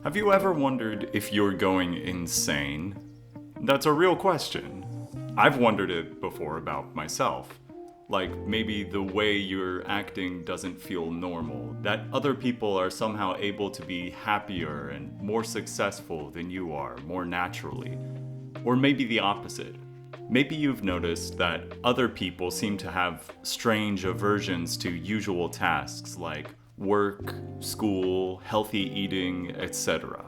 Have you ever wondered if you're going insane? That's a real question. I've wondered it before about myself. Like maybe the way you're acting doesn't feel normal, that other people are somehow able to be happier and more successful than you are, more naturally. Or maybe the opposite. Maybe you've noticed that other people seem to have strange aversions to usual tasks like work, school, healthy eating, etc.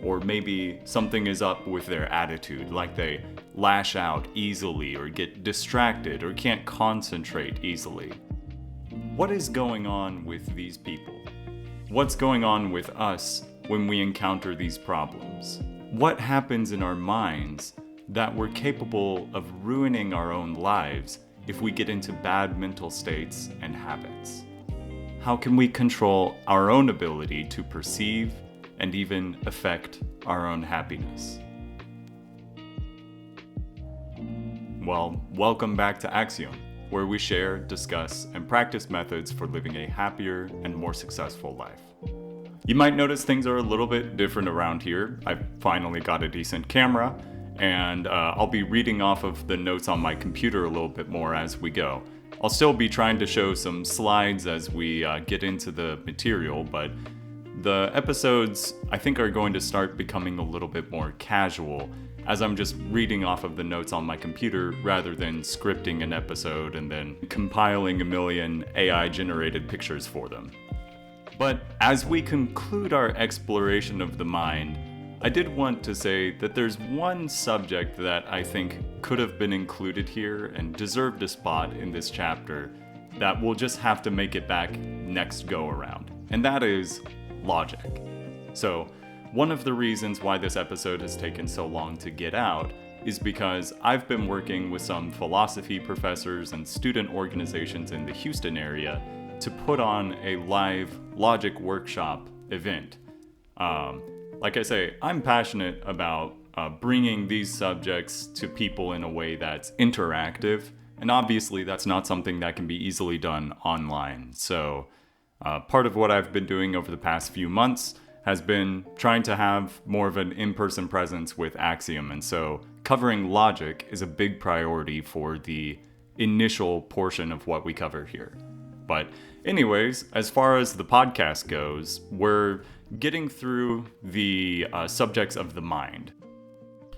Or maybe something is up with their attitude, like they lash out easily or get distracted or can't concentrate easily. What is going on with these people? What's going on with us when we encounter these problems? What happens in our minds that we're capable of ruining our own lives if we get into bad mental states and habits? How can we control our own ability to perceive and even affect our own happiness? Well, welcome back to Axiom, where we share, discuss, and practice methods for living a happier and more successful life. You might notice things are a little bit different around here. I've finally got a decent camera, and I'll be reading off of the notes on my computer a little bit more as we go. I'll still be trying to show some slides as we get into the material, but the episodes I think are going to start becoming a little bit more casual as I'm just reading off of the notes on my computer rather than scripting an episode and then compiling a million AI-generated pictures for them. But as we conclude our exploration of the mind, I did want to say that there's one subject that I think could have been included here and deserved a spot in this chapter that we'll just have to make it back next go around, and that is logic. So, one of the reasons why this episode has taken so long to get out is because I've been working with some philosophy professors and student organizations in the Houston area to put on a live logic workshop event. Like I say, I'm passionate about bringing these subjects to people in a way that's interactive, and obviously that's not something that can be easily done online. So part of what I've been doing over the past few months has been trying to have more of an in-person presence with Axiom, and so covering logic is a big priority for the initial portion of what we cover here. But anyways, as far as the podcast goes, we're getting through the subjects of the mind.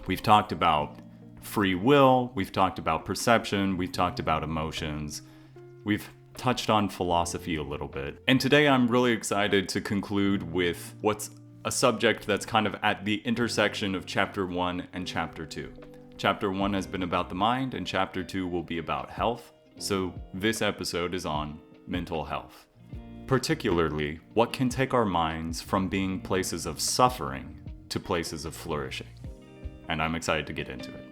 We've talked about free will, we've talked about perception, we've talked about emotions, we've touched on philosophy a little bit. And today I'm really excited to conclude with what's a subject that's kind of at the intersection of Chapter 1 and Chapter 2. Chapter 1 has been about the mind, and Chapter 2 will be about health. So this episode is on mental health. Particularly, what can take our minds from being places of suffering to places of flourishing. And I'm excited to get into it.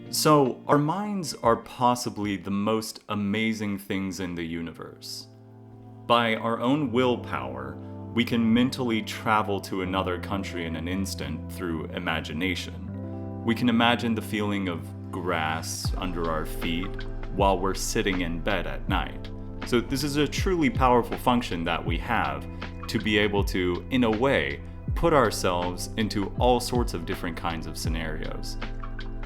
So, our minds are possibly the most amazing things in the universe. By our own willpower, we can mentally travel to another country in an instant through imagination. We can imagine the feeling of grass under our feet while we're sitting in bed at night. So this is a truly powerful function that we have to be able to, in a way, put ourselves into all sorts of different kinds of scenarios.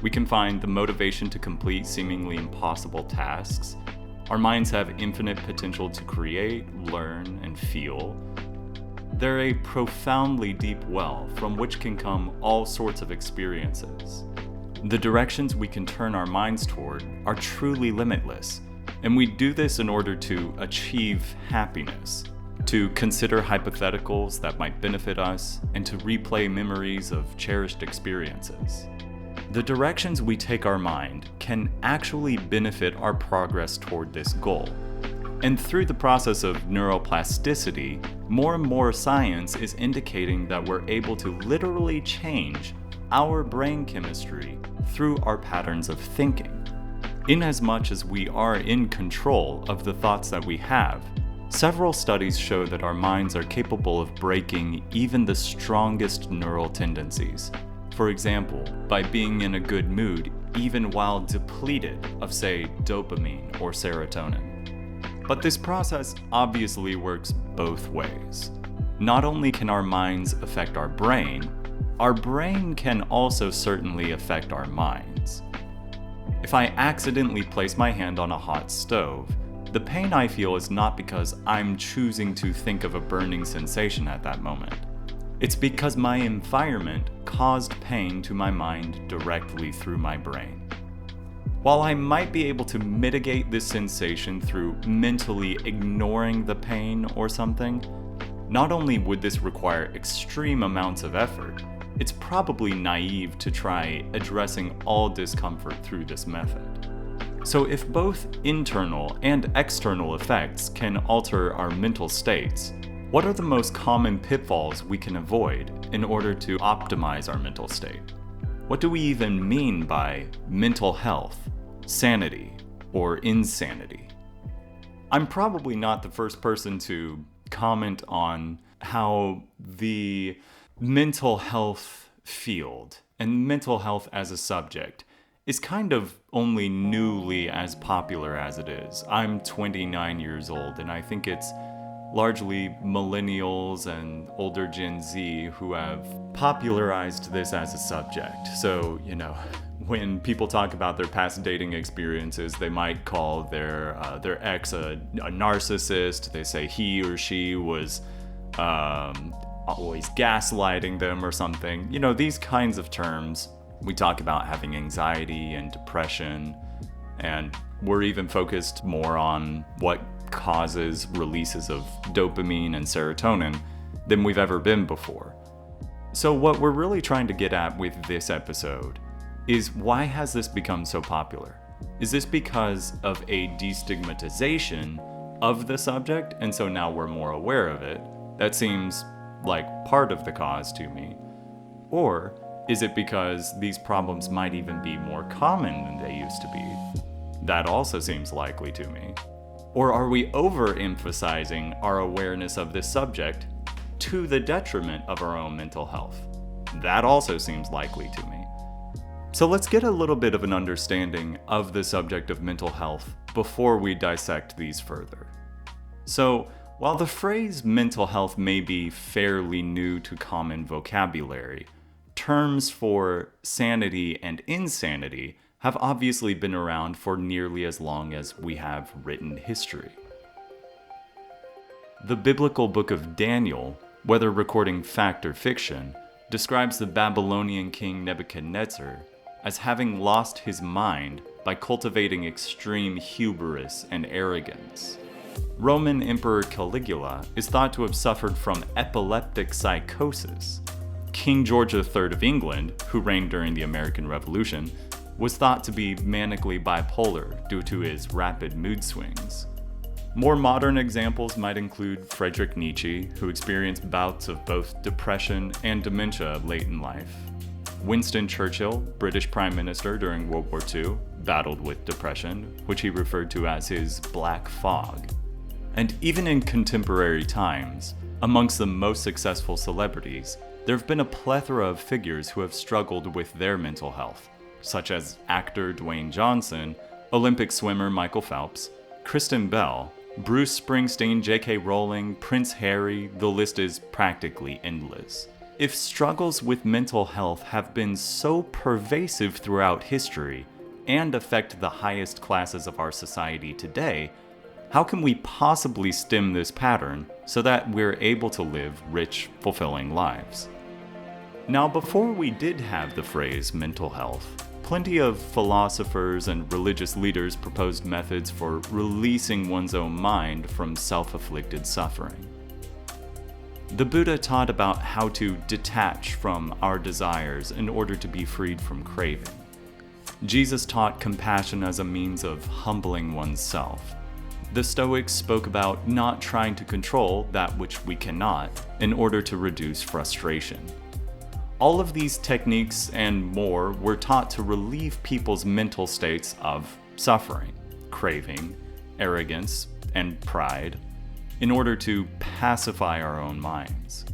We can find the motivation to complete seemingly impossible tasks. Our minds have infinite potential to create, learn, and feel. They're a profoundly deep well from which can come all sorts of experiences. The directions we can turn our minds toward are truly limitless, and we do this in order to achieve happiness, to consider hypotheticals that might benefit us, and to replay memories of cherished experiences. The directions we take our mind can actually benefit our progress toward this goal. And through the process of neuroplasticity, more and more science is indicating that we're able to literally change our brain chemistry through our patterns of thinking. Inasmuch as we are in control of the thoughts that we have, several studies show that our minds are capable of breaking even the strongest neural tendencies. For example, by being in a good mood even while depleted of, say, dopamine or serotonin. But this process obviously works both ways. Not only can our minds affect our brain can also certainly affect our minds. If I accidentally place my hand on a hot stove, the pain I feel is not because I'm choosing to think of a burning sensation at that moment. It's because my environment caused pain to my mind directly through my brain. While I might be able to mitigate this sensation through mentally ignoring the pain or something, not only would this require extreme amounts of effort, it's probably naive to try addressing all discomfort through this method. So if both internal and external effects can alter our mental states, what are the most common pitfalls we can avoid in order to optimize our mental state? What do we even mean by mental health, sanity, or insanity? I'm probably not the first person to comment on how the mental health field and mental health as a subject is kind of only newly as popular as it is. I'm 29 years old, and I think it's largely millennials and older Gen Z who have popularized this as a subject. So, when people talk about their past dating experiences, they might call their ex a narcissist. They say he or she was always gaslighting them or something. These kinds of terms. We talk about having anxiety and depression, and we're even focused more on what causes releases of dopamine and serotonin than we've ever been before. So what we're really trying to get at with this episode is, why has this become so popular? Is this because of a destigmatization of the subject, and so now we're more aware of it? That seems like part of the cause to me. Or is it because these problems might even be more common than they used to be? That also seems likely to me. Or are we overemphasizing our awareness of this subject to the detriment of our own mental health? That also seems likely to me. So let's get a little bit of an understanding of the subject of mental health before we dissect these further. So, while the phrase mental health may be fairly new to common vocabulary, terms for sanity and insanity have obviously been around for nearly as long as we have written history. The biblical book of Daniel, whether recording fact or fiction, describes the Babylonian king Nebuchadnezzar as having lost his mind by cultivating extreme hubris and arrogance. Roman Emperor Caligula is thought to have suffered from epileptic psychosis. King George III of England, who reigned during the American Revolution, was thought to be manically bipolar due to his rapid mood swings. More modern examples might include Friedrich Nietzsche, who experienced bouts of both depression and dementia late in life. Winston Churchill, British Prime Minister during World War II, battled with depression, which he referred to as his black fog. And even in contemporary times, amongst the most successful celebrities, there have been a plethora of figures who have struggled with their mental health, such as actor Dwayne Johnson, Olympic swimmer Michael Phelps, Kristen Bell, Bruce Springsteen, J.K. Rowling, Prince Harry, the list is practically endless. If struggles with mental health have been so pervasive throughout history and affect the highest classes of our society today, how can we possibly stem this pattern so that we're able to live rich, fulfilling lives? Now, before we did have the phrase mental health, plenty of philosophers and religious leaders proposed methods for releasing one's own mind from self-afflicted suffering. The Buddha taught about how to detach from our desires in order to be freed from craving. Jesus taught compassion as a means of humbling oneself. The Stoics spoke about not trying to control that which we cannot in order to reduce frustration. All of these techniques and more were taught to relieve people's mental states of suffering, craving, arrogance, and pride in order to pacify our own minds.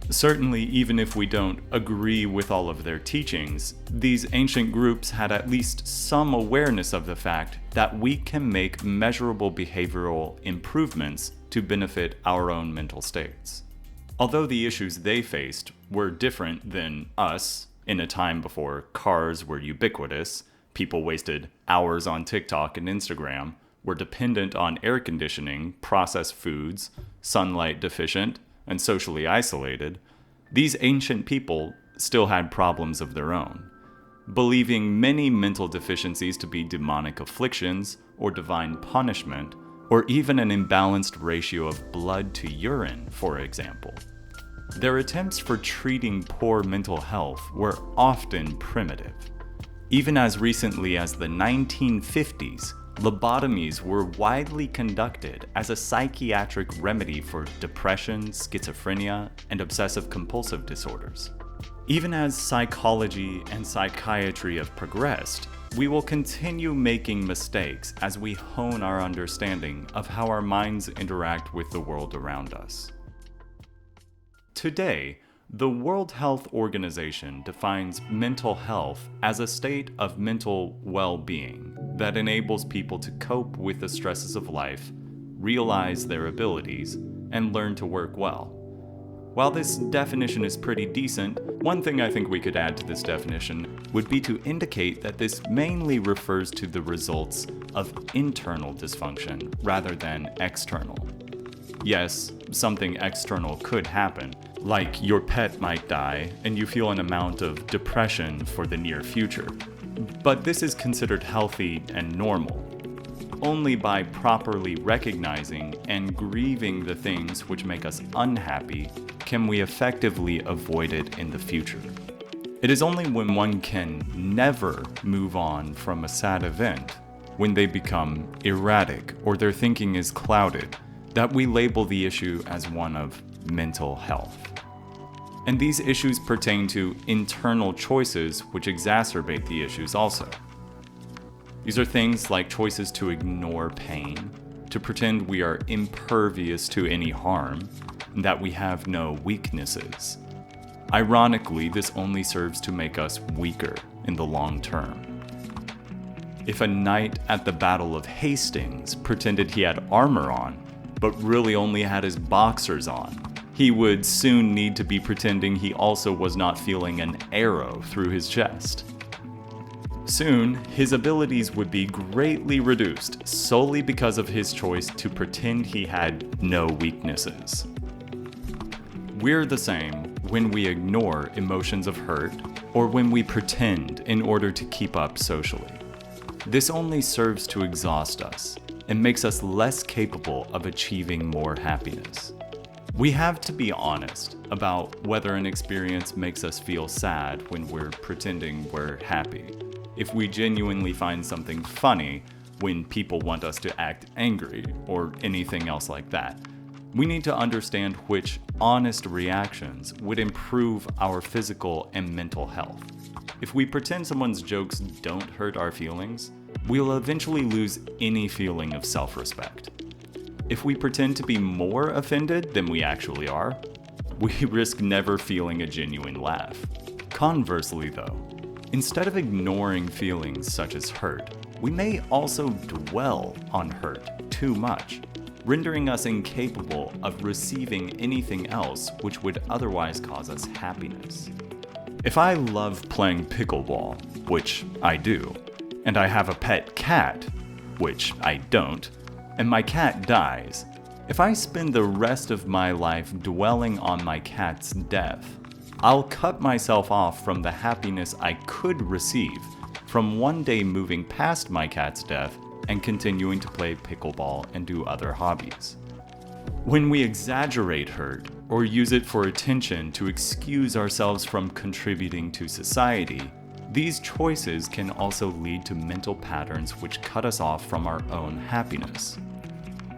Certainly, even if we don't agree with all of their teachings, these ancient groups had at least some awareness of the fact that we can make measurable behavioral improvements to benefit our own mental states. Although the issues they faced were different than us in a time before cars were ubiquitous, people wasted hours on TikTok and Instagram, were dependent on air conditioning, processed foods, sunlight deficient, and socially isolated, these ancient people still had problems of their own, believing many mental deficiencies to be demonic afflictions or divine punishment, or even an imbalanced ratio of blood to urine, for example. Their attempts for treating poor mental health were often primitive. Even as recently as the 1950s, lobotomies were widely conducted as a psychiatric remedy for depression, schizophrenia, and obsessive-compulsive disorders. Even as psychology and psychiatry have progressed, we will continue making mistakes as we hone our understanding of how our minds interact with the world around us. Today, the World Health Organization defines mental health as a state of mental well-being that enables people to cope with the stresses of life, realize their abilities, and learn to work well. While this definition is pretty decent, one thing I think we could add to this definition would be to indicate that this mainly refers to the results of internal dysfunction rather than external. Yes, something external could happen, like your pet might die and you feel an amount of depression for the near future. But this is considered healthy and normal. Only by properly recognizing and grieving the things which make us unhappy can we effectively avoid it in the future. It is only when one can never move on from a sad event, when they become erratic or their thinking is clouded, that we label the issue as one of mental health. And these issues pertain to internal choices which exacerbate the issues also. These are things like choices to ignore pain, to pretend we are impervious to any harm, and that we have no weaknesses. Ironically, this only serves to make us weaker in the long term. If a knight at the Battle of Hastings pretended he had armor on, but really only had his boxers on, he would soon need to be pretending he also was not feeling an arrow through his chest. Soon, his abilities would be greatly reduced solely because of his choice to pretend he had no weaknesses. We're the same when we ignore emotions of hurt or when we pretend in order to keep up socially. This only serves to exhaust us and makes us less capable of achieving more happiness. We have to be honest about whether an experience makes us feel sad when we're pretending we're happy. If we genuinely find something funny when people want us to act angry or anything else like that, we need to understand which honest reactions would improve our physical and mental health. If we pretend someone's jokes don't hurt our feelings, we'll eventually lose any feeling of self-respect. If we pretend to be more offended than we actually are, we risk never feeling a genuine laugh. Conversely though, instead of ignoring feelings such as hurt, we may also dwell on hurt too much, rendering us incapable of receiving anything else which would otherwise cause us happiness. If I love playing pickleball, which I do, and I have a pet cat, which I don't, and my cat dies, if I spend the rest of my life dwelling on my cat's death, I'll cut myself off from the happiness I could receive from one day moving past my cat's death and continuing to play pickleball and do other hobbies. When we exaggerate hurt or use it for attention to excuse ourselves from contributing to society, these choices can also lead to mental patterns which cut us off from our own happiness.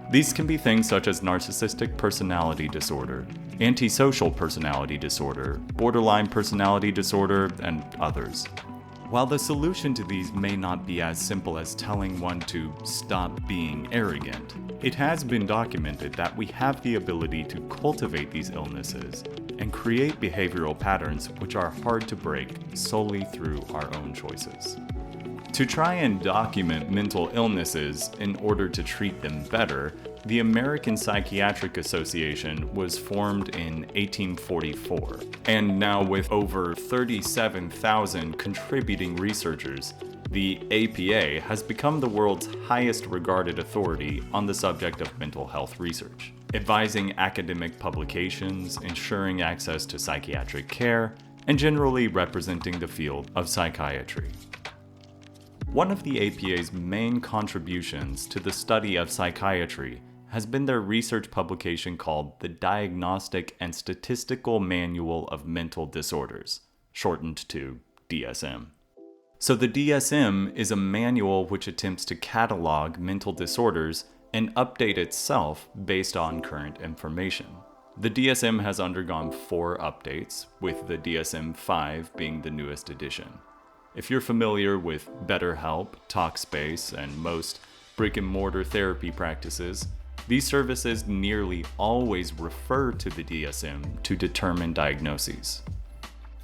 These can be things such as narcissistic personality disorder, antisocial personality disorder, borderline personality disorder, and others. While the solution to these may not be as simple as telling one to stop being arrogant, it has been documented that we have the ability to cultivate these illnesses and create behavioral patterns which are hard to break solely through our own choices. To try and document mental illnesses in order to treat them better, the American Psychiatric Association was formed in 1844, and now with over 37,000 contributing researchers, the APA has become the world's highest regarded authority on the subject of mental health research, advising academic publications, ensuring access to psychiatric care, and generally representing the field of psychiatry. One of the APA's main contributions to the study of psychiatry has been their research publication called the Diagnostic and Statistical Manual of Mental Disorders, shortened to DSM. So the DSM is a manual which attempts to catalog mental disorders and update itself based on current information. The DSM has undergone 4 updates, with the DSM-5 being the newest edition. If you're familiar with BetterHelp, Talkspace, and most brick-and-mortar therapy practices, these services nearly always refer to the DSM to determine diagnoses.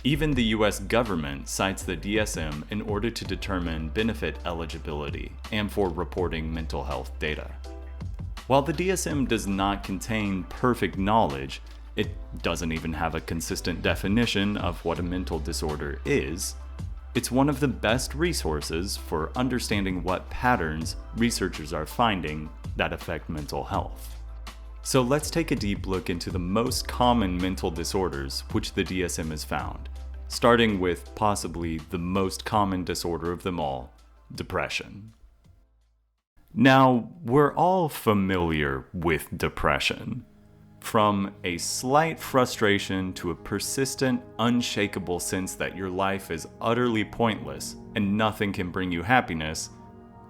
Even the US government cites the DSM in order to determine benefit eligibility and for reporting mental health data. While the DSM does not contain perfect knowledge, it doesn't even have a consistent definition of what a mental disorder is. It's one of the best resources for understanding what patterns researchers are finding that affect mental health. So let's take a deep look into the most common mental disorders which the DSM has found, starting with possibly the most common disorder of them all, depression. Now, we're all familiar with depression. From a slight frustration to a persistent, unshakable sense that your life is utterly pointless and nothing can bring you happiness,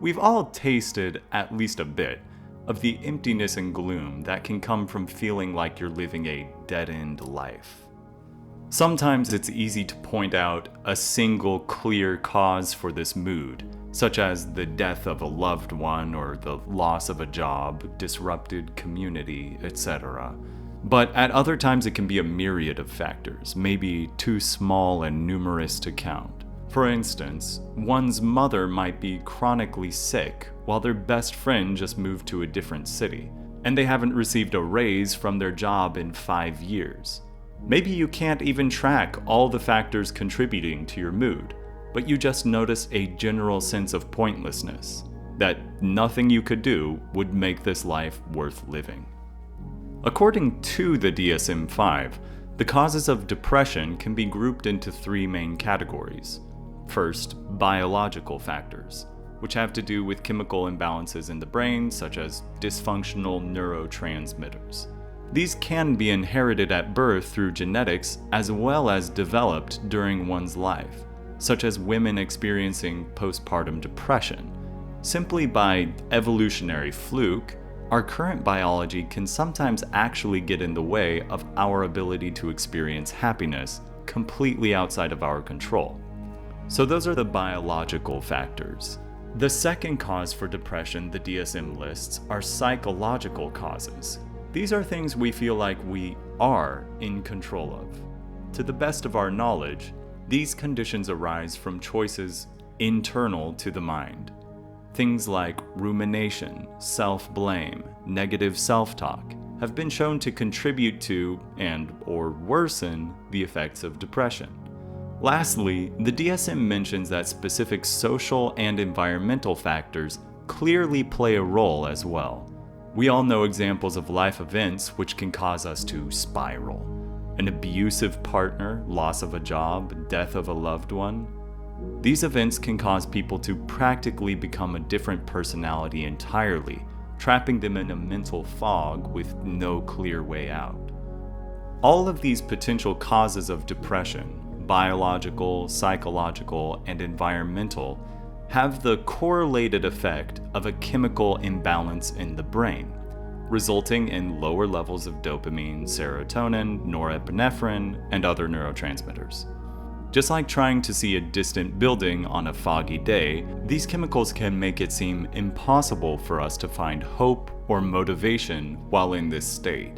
we've all tasted at least a bit of the emptiness and gloom that can come from feeling like you're living a dead-end life. Sometimes it's easy to point out a single clear cause for this mood, such as the death of a loved one or the loss of a job, disrupted community, etc. But at other times it can be a myriad of factors, maybe too small and numerous to count. For instance, one's mother might be chronically sick while their best friend just moved to a different city, and they haven't received a raise from their job in 5 years. Maybe you can't even track all the factors contributing to your mood, but you just notice a general sense of pointlessness, that nothing you could do would make this life worth living. According to the DSM-5, the causes of depression can be grouped into 3 main categories. First, biological factors, which have to do with chemical imbalances in the brain, such as dysfunctional neurotransmitters. These can be inherited at birth through genetics as well as developed during one's life, such as women experiencing postpartum depression. Simply by evolutionary fluke, our current biology can sometimes actually get in the way of our ability to experience happiness completely outside of our control. So those are the biological factors. The second cause for depression the DSM lists are psychological causes. These are things we feel like we are in control of. To the best of our knowledge, these conditions arise from choices internal to the mind. Things like rumination, self-blame, negative self-talk have been shown to contribute to and/or worsen the effects of depression. Lastly, the DSM mentions that specific social and environmental factors clearly play a role as well. We all know examples of life events which can cause us to spiral. An abusive partner, loss of a job, death of a loved one. These events can cause people to practically become a different personality entirely, trapping them in a mental fog with no clear way out. All of these potential causes of depression, biological, psychological, and environmental, have the correlated effect of a chemical imbalance in the brain, resulting in lower levels of dopamine, serotonin, norepinephrine, and other neurotransmitters. Just like trying to see a distant building on a foggy day, these chemicals can make it seem impossible for us to find hope or motivation while in this state.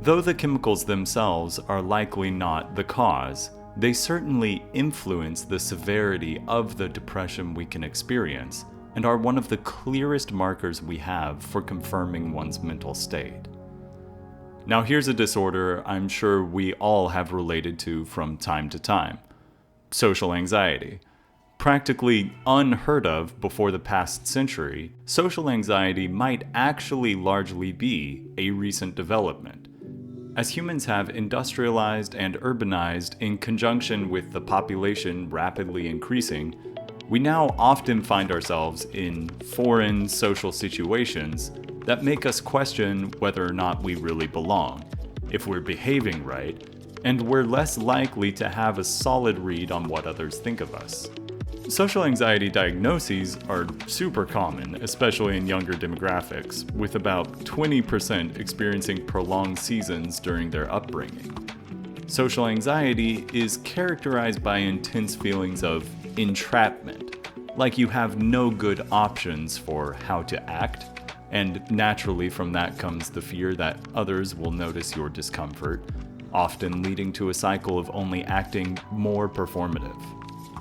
Though the chemicals themselves are likely not the cause, they certainly influence the severity of the depression we can experience and are one of the clearest markers we have for confirming one's mental state. Now here's a disorder I'm sure we all have related to from time to time: social anxiety. Practically unheard of before the past century, social anxiety might actually largely be a recent development. As humans have industrialized and urbanized in conjunction with the population rapidly increasing, we now often find ourselves in foreign social situations that make us question whether or not we really belong, if we're behaving right, and we're less likely to have a solid read on what others think of us. Social anxiety diagnoses are super common, especially in younger demographics, with about 20% experiencing prolonged seasons during their upbringing. Social anxiety is characterized by intense feelings of entrapment, like you have no good options for how to act, and naturally from that comes the fear that others will notice your discomfort, often leading to a cycle of only acting more performative.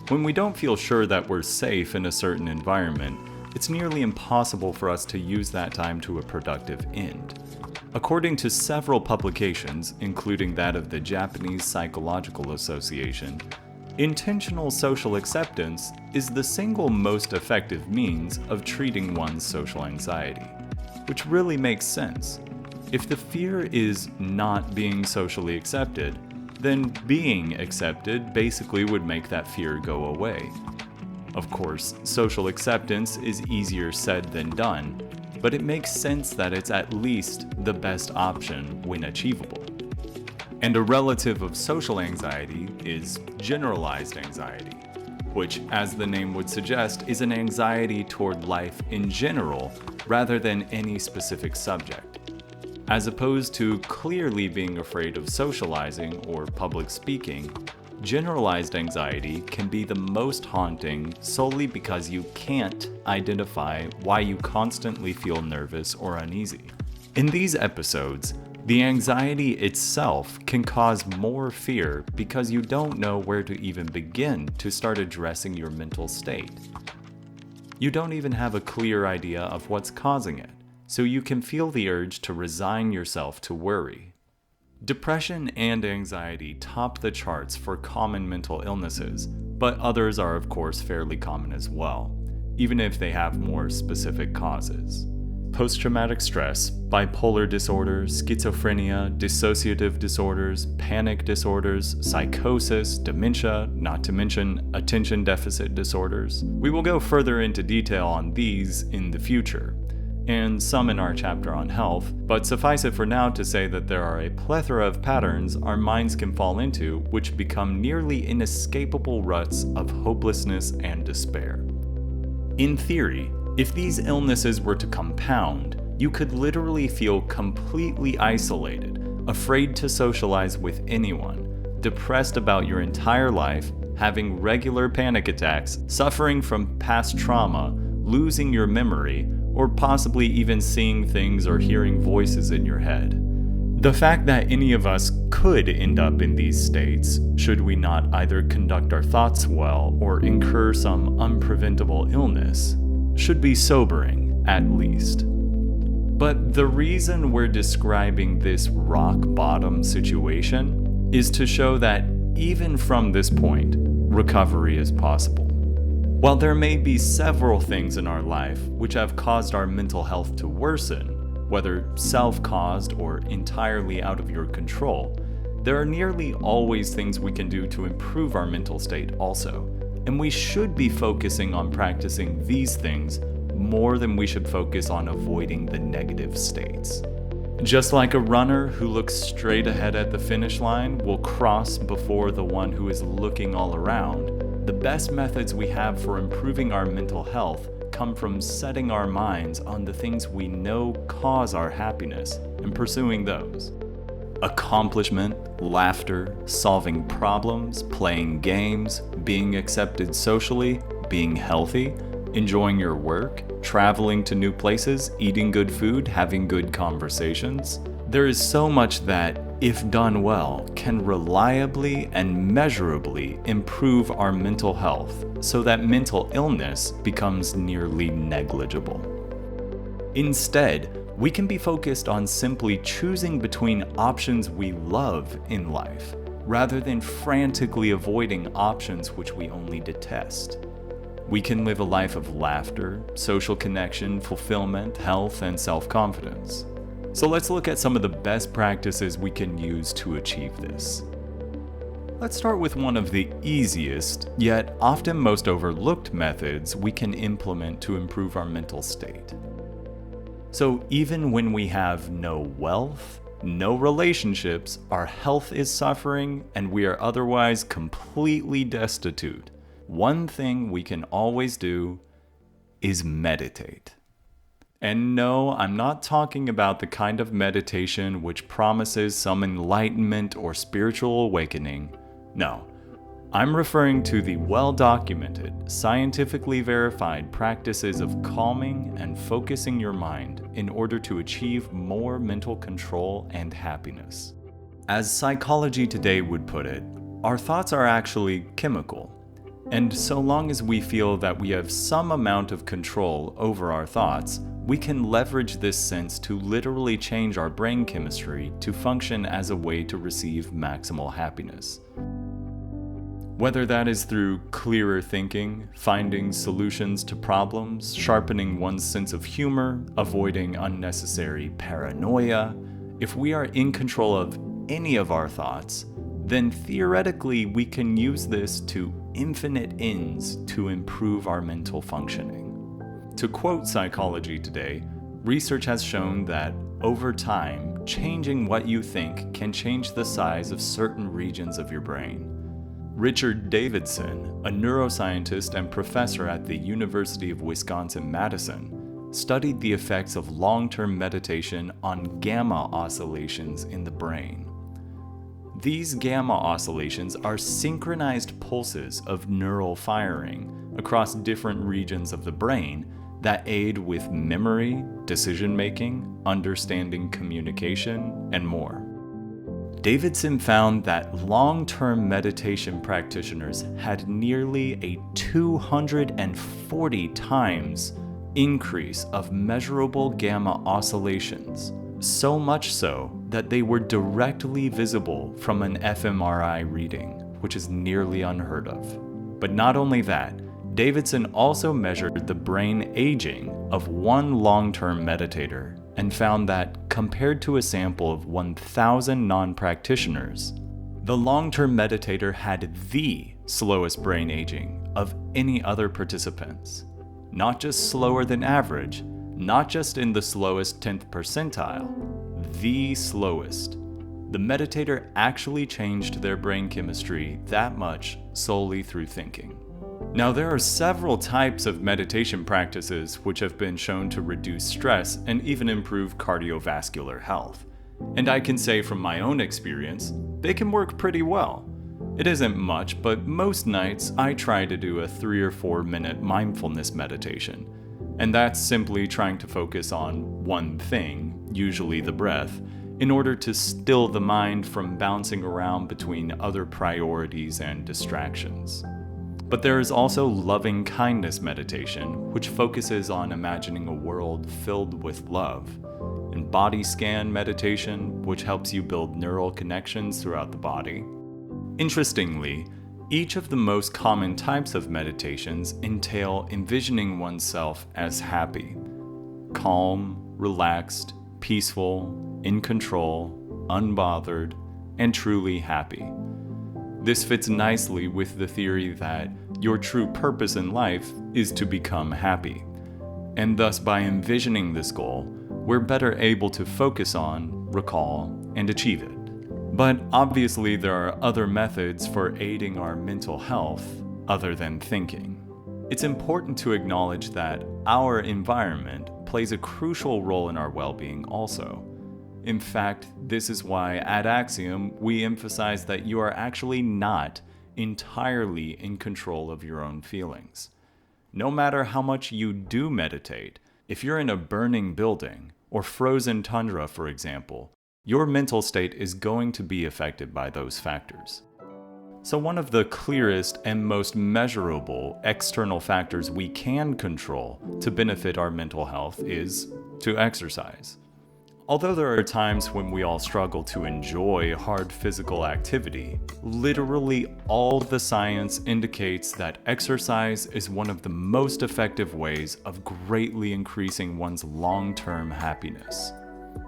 When we don't feel sure that we're safe in a certain environment, it's nearly impossible for us to use that time to a productive end. According to several publications, including that of the Japanese Psychological Association, intentional social acceptance is the single most effective means of treating one's social anxiety, which really makes sense. If the fear is not being socially accepted, then being accepted basically would make that fear go away. Of course, social acceptance is easier said than done, but it makes sense that it's at least the best option when achievable. And a relative of social anxiety is generalized anxiety, which, as the name would suggest, is an anxiety toward life in general rather than any specific subject. As opposed to clearly being afraid of socializing or public speaking, generalized anxiety can be the most haunting solely because you can't identify why you constantly feel nervous or uneasy. In these episodes, the anxiety itself can cause more fear because you don't know where to even begin to start addressing your mental state. You don't even have a clear idea of what's causing it, so you can feel the urge to resign yourself to worry. Depression and anxiety top the charts for common mental illnesses, but others are of course fairly common as well, even if they have more specific causes. Post-traumatic stress, bipolar disorder, schizophrenia, dissociative disorders, panic disorders, psychosis, dementia, not to mention attention deficit disorders. We will go further into detail on these in the future, and some in our chapter on health, but suffice it for now to say that there are a plethora of patterns our minds can fall into which become nearly inescapable ruts of hopelessness and despair. In theory, if these illnesses were to compound, you could literally feel completely isolated, afraid to socialize with anyone, depressed about your entire life, having regular panic attacks, suffering from past trauma, losing your memory, or possibly even seeing things or hearing voices in your head. The fact that any of us could end up in these states, should we not either conduct our thoughts well or incur some unpreventable illness, should be sobering, at least. But the reason we're describing this rock bottom situation is to show that even from this point, recovery is possible. While there may be several things in our life which have caused our mental health to worsen, whether self-caused or entirely out of your control, there are nearly always things we can do to improve our mental state also, and we should be focusing on practicing these things more than we should focus on avoiding the negative states. Just like a runner who looks straight ahead at the finish line will cross before the one who is looking all around, the best methods we have for improving our mental health come from setting our minds on the things we know cause our happiness and pursuing those. Accomplishment, laughter, solving problems, playing games, being accepted socially, being healthy, enjoying your work, traveling to new places, eating good food, having good conversations. There is so much that, if done well, can reliably and measurably improve our mental health so that mental illness becomes nearly negligible. Instead, we can be focused on simply choosing between options we love in life, rather than frantically avoiding options which we only detest. We can live a life of laughter, social connection, fulfillment, health, and self-confidence. So let's look at some of the best practices we can use to achieve this. Let's start with one of the easiest, yet often most overlooked methods we can implement to improve our mental state. So even when we have no wealth, no relationships, our health is suffering, and we are otherwise completely destitute, one thing we can always do is meditate. And no, I'm not talking about the kind of meditation which promises some enlightenment or spiritual awakening. No, I'm referring to the well-documented, scientifically verified practices of calming and focusing your mind in order to achieve more mental control and happiness. As Psychology Today would put it, our thoughts are actually chemical. And so long as we feel that we have some amount of control over our thoughts, we can leverage this sense to literally change our brain chemistry to function as a way to receive maximal happiness. Whether that is through clearer thinking, finding solutions to problems, sharpening one's sense of humor, avoiding unnecessary paranoia, if we are in control of any of our thoughts, then theoretically we can use this to infinite ends to improve our mental functioning. To quote Psychology Today, research has shown that over time, changing what you think can change the size of certain regions of your brain. Richard Davidson, a neuroscientist and professor at the University of Wisconsin-Madison, studied the effects of long-term meditation on gamma oscillations in the brain. These gamma oscillations are synchronized pulses of neural firing across different regions of the brain that aid with memory, decision-making, understanding communication, and more. Davidson found that long-term meditation practitioners had nearly a 240 times increase of measurable gamma oscillations, so much so that they were directly visible from an fMRI reading, which is nearly unheard of. But not only that, Davidson also measured the brain aging of one long-term meditator and found that, compared to a sample of 1,000 non-practitioners, the long-term meditator had the slowest brain aging of any other participants. Not just slower than average, not just in the slowest 10th percentile, the slowest. The meditator actually changed their brain chemistry that much solely through thinking. Now, there are several types of meditation practices which have been shown to reduce stress and even improve cardiovascular health. And I can say from my own experience, they can work pretty well. It isn't much, but most nights I try to do a 3 or 4 minute mindfulness meditation. And that's simply trying to focus on one thing, usually the breath, in order to still the mind from bouncing around between other priorities and distractions. But there is also loving kindness meditation, which focuses on imagining a world filled with love, and body scan meditation, which helps you build neural connections throughout the body. Interestingly, each of the most common types of meditations entail envisioning oneself as happy, calm, relaxed, peaceful, in control, unbothered, and truly happy. This fits nicely with the theory that your true purpose in life is to become happy. And thus, by envisioning this goal, we're better able to focus on, recall, and achieve it. But obviously, there are other methods for aiding our mental health other than thinking. It's important to acknowledge that our environment plays a crucial role in our well-being also. In fact, this is why at Axiom we emphasize that you are actually not entirely in control of your own feelings. No matter how much you do meditate, if you're in a burning building or frozen tundra, for example, your mental state is going to be affected by those factors. So one of the clearest and most measurable external factors we can control to benefit our mental health is to exercise. Although there are times when we all struggle to enjoy hard physical activity, literally all the science indicates that exercise is one of the most effective ways of greatly increasing one's long-term happiness.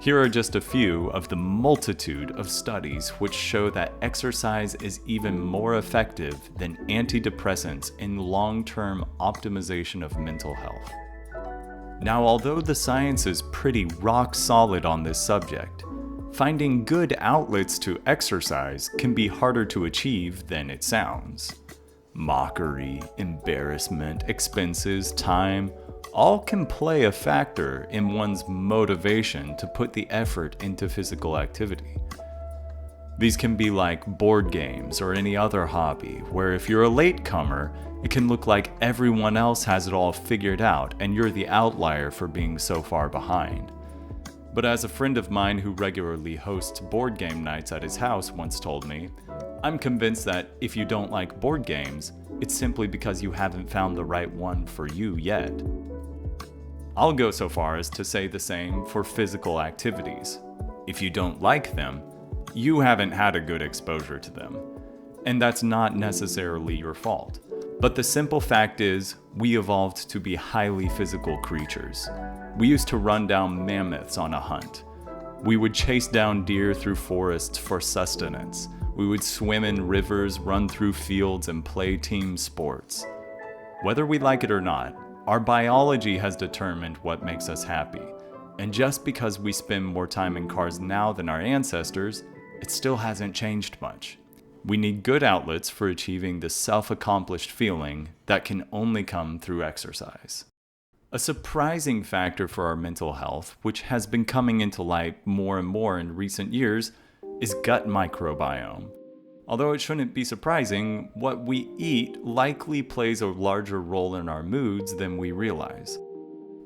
Here are just a few of the multitude of studies which show that exercise is even more effective than antidepressants in long-term optimization of mental health. Now, although the science is pretty rock solid on this subject, finding good outlets to exercise can be harder to achieve than it sounds. Mockery, embarrassment, expenses, time, all can play a factor in one's motivation to put the effort into physical activity. These can be like board games or any other hobby, where if you're a latecomer, it can look like everyone else has it all figured out and you're the outlier for being so far behind. But as a friend of mine who regularly hosts board game nights at his house once told me, I'm convinced that if you don't like board games, it's simply because you haven't found the right one for you yet. I'll go so far as to say the same for physical activities. If you don't like them, you haven't had a good exposure to them. And that's not necessarily your fault. But the simple fact is, we evolved to be highly physical creatures. We used to run down mammoths on a hunt. We would chase down deer through forests for sustenance. We would swim in rivers, run through fields, and play team sports. Whether we like it or not, our biology has determined what makes us happy. And just because we spend more time in cars now than our ancestors, it still hasn't changed much. We need good outlets for achieving the self-accomplished feeling that can only come through exercise. A surprising factor for our mental health, which has been coming into light more and more in recent years, is gut microbiome. Although it shouldn't be surprising, what we eat likely plays a larger role in our moods than we realize.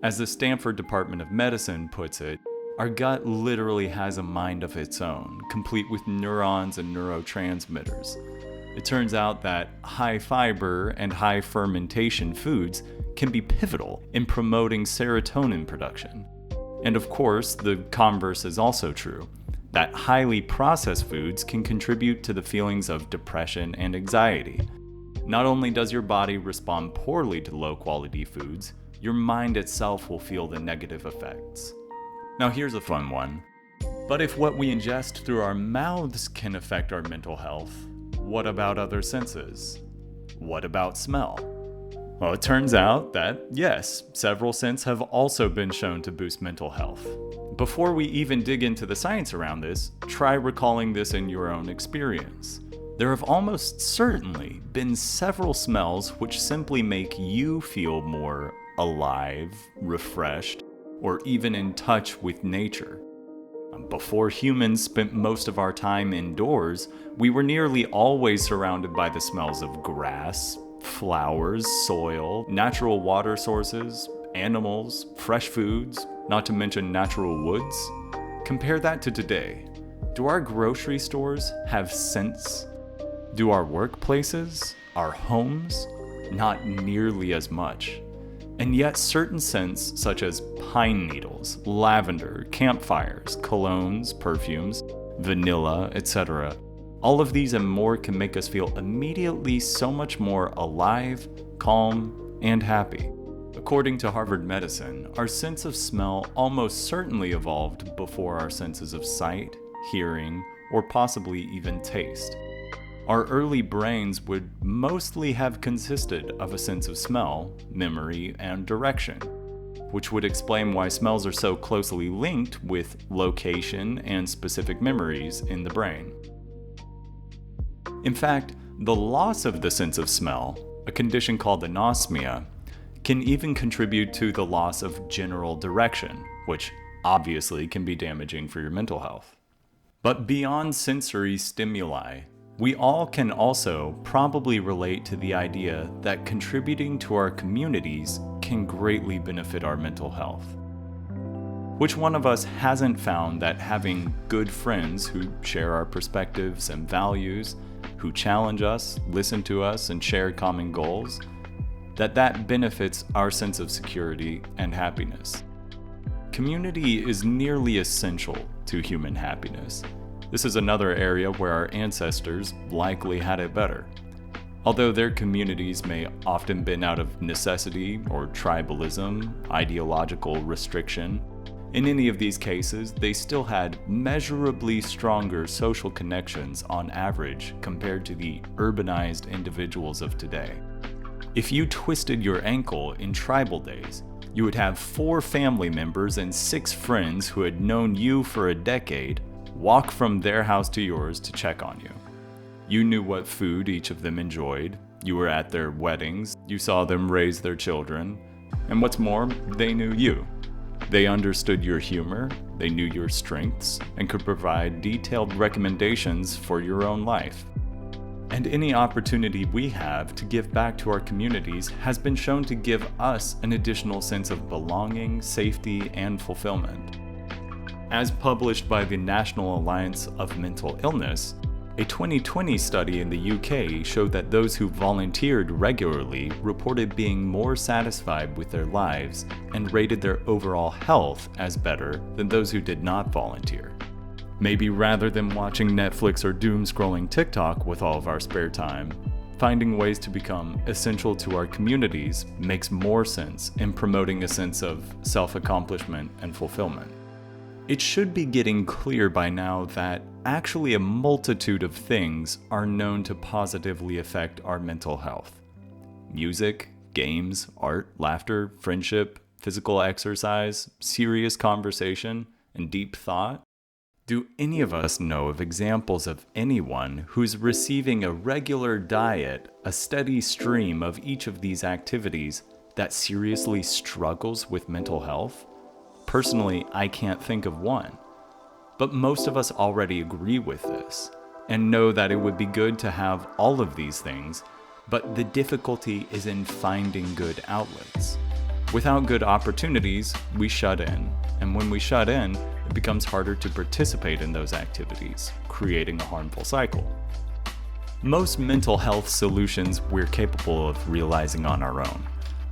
As the Stanford Department of Medicine puts it, our gut literally has a mind of its own, complete with neurons and neurotransmitters. It turns out that high fiber and high fermentation foods can be pivotal in promoting serotonin production. And of course, the converse is also true, that highly processed foods can contribute to the feelings of depression and anxiety. Not only does your body respond poorly to low-quality foods, your mind itself will feel the negative effects. Now here's a fun one. But if what we ingest through our mouths can affect our mental health, what about other senses? What about smell? Well, it turns out that, yes, several scents have also been shown to boost mental health. Before we even dig into the science around this, try recalling this in your own experience. There have almost certainly been several smells which simply make you feel more alive, refreshed, or even in touch with nature. Before humans spent most of our time indoors, we were nearly always surrounded by the smells of grass, flowers, soil, natural water sources, animals, fresh foods, not to mention natural woods. Compare that to today. Do our grocery stores have scents? Do our workplaces? Our homes? Not nearly as much. And yet certain scents such as pine needles, lavender, campfires, colognes, perfumes, vanilla, etc., all of these and more can make us feel immediately so much more alive, calm, and happy. According to Harvard Medicine, our sense of smell almost certainly evolved before our senses of sight, hearing, or possibly even taste. Our early brains would mostly have consisted of a sense of smell, memory, and direction, which would explain why smells are so closely linked with location and specific memories in the brain. In fact, the loss of the sense of smell, a condition called anosmia, can even contribute to the loss of general direction, which obviously can be damaging for your mental health. But beyond sensory stimuli, we all can also probably relate to the idea that contributing to our communities can greatly benefit our mental health. Which one of us hasn't found that having good friends who share our perspectives and values, who challenge us, listen to us, and share common goals, that benefits our sense of security and happiness? Community is nearly essential to human happiness. This is another area where our ancestors likely had it better. Although their communities may often been out of necessity or tribalism, ideological restriction, in any of these cases, they still had measurably stronger social connections on average compared to the urbanized individuals of today. If you twisted your ankle in tribal days, you would have 4 family members and 6 friends who had known you for a decade walk from their house to yours to check on you. You knew what food each of them enjoyed, you were at their weddings, you saw them raise their children, and what's more, they knew you. They understood your humor, they knew your strengths, and could provide detailed recommendations for your own life. And any opportunity we have to give back to our communities has been shown to give us an additional sense of belonging, safety, and fulfillment. As published by the National Alliance of Mental Illness, a 2020 study in the UK showed that those who volunteered regularly reported being more satisfied with their lives and rated their overall health as better than those who did not volunteer. Maybe rather than watching Netflix or doom-scrolling TikTok with all of our spare time, finding ways to become essential to our communities makes more sense in promoting a sense of self-accomplishment and fulfillment. It should be getting clear by now that actually a multitude of things are known to positively affect our mental health. Music, games, art, laughter, friendship, physical exercise, serious conversation, and deep thought. Do any of us know of examples of anyone who's receiving a regular diet, a steady stream of each of these activities that seriously struggles with mental health? Personally, I can't think of one. But most of us already agree with this and know that it would be good to have all of these things, but the difficulty is in finding good outlets. Without good opportunities, we shut in, and when we shut in, it becomes harder to participate in those activities, creating a harmful cycle. Most mental health solutions we're capable of realizing on our own.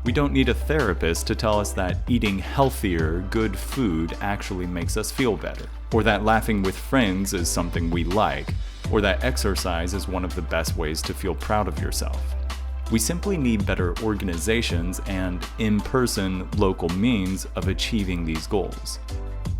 We don't need a therapist to tell us that eating healthier, good food actually makes us feel better, or that laughing with friends is something we like, or that exercise is one of the best ways to feel proud of yourself. We simply need better organizations and in-person local means of achieving these goals.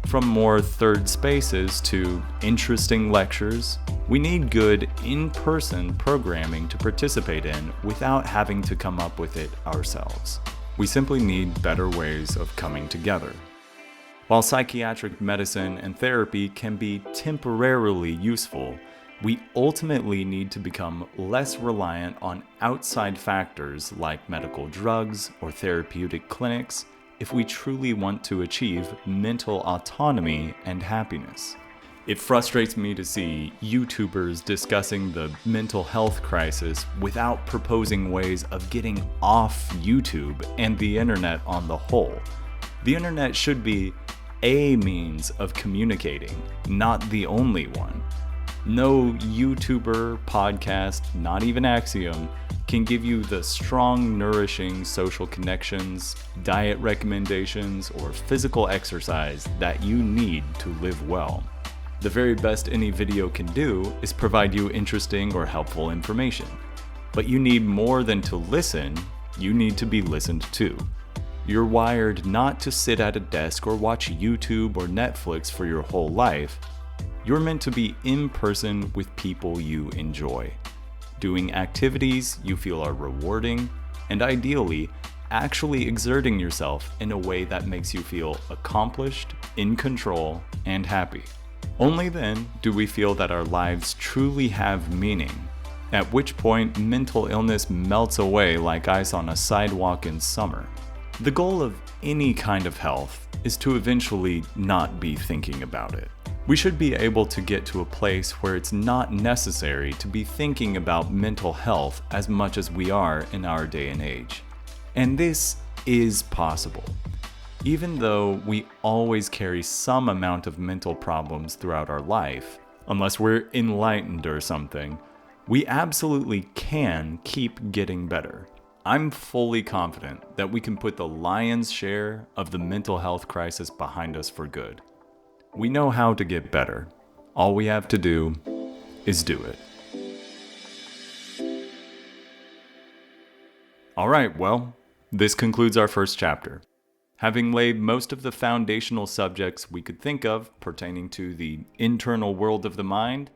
From more third spaces to interesting lectures, we need good in-person programming to participate in without having to come up with it ourselves. We simply need better ways of coming together. While psychiatric medicine and therapy can be temporarily useful, we ultimately need to become less reliant on outside factors like medical drugs or therapeutic clinics if we truly want to achieve mental autonomy and happiness. It frustrates me to see YouTubers discussing the mental health crisis without proposing ways of getting off YouTube and the internet on the whole. The internet should be a means of communicating, not the only one. No YouTuber, podcast, not even Axiom, can give you the strong, nourishing social connections, diet recommendations, or physical exercise that you need to live well. The very best any video can do is provide you interesting or helpful information. But you need more than to listen, you need to be listened to. You're wired not to sit at a desk or watch YouTube or Netflix for your whole life. You're meant to be in person with people you enjoy, doing activities you feel are rewarding, and ideally, actually exerting yourself in a way that makes you feel accomplished, in control, and happy. Only then do we feel that our lives truly have meaning, at which point mental illness melts away like ice on a sidewalk in summer. The goal of any kind of health is to eventually not be thinking about it. We should be able to get to a place where it's not necessary to be thinking about mental health as much as we are in our day and age. And this is possible. Even though we always carry some amount of mental problems throughout our life, unless we're enlightened or something, we absolutely can keep getting better. I'm fully confident that we can put the lion's share of the mental health crisis behind us for good. We know how to get better. All we have to do is do it. Alright, well, this concludes our first chapter. Having laid most of the foundational subjects we could think of pertaining to the internal world of the mind,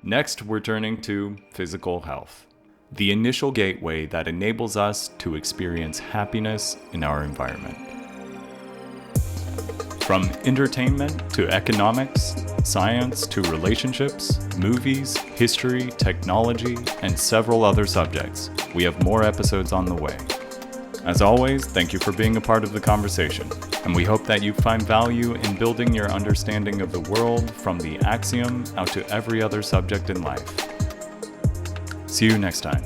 next we're turning to physical health, the initial gateway that enables us to experience happiness in our environment. From entertainment to economics, science to relationships, movies, history, technology, and several other subjects, we have more episodes on the way. As always, thank you for being a part of the conversation, and we hope that you find value in building your understanding of the world from the axiom out to every other subject in life. See you next time.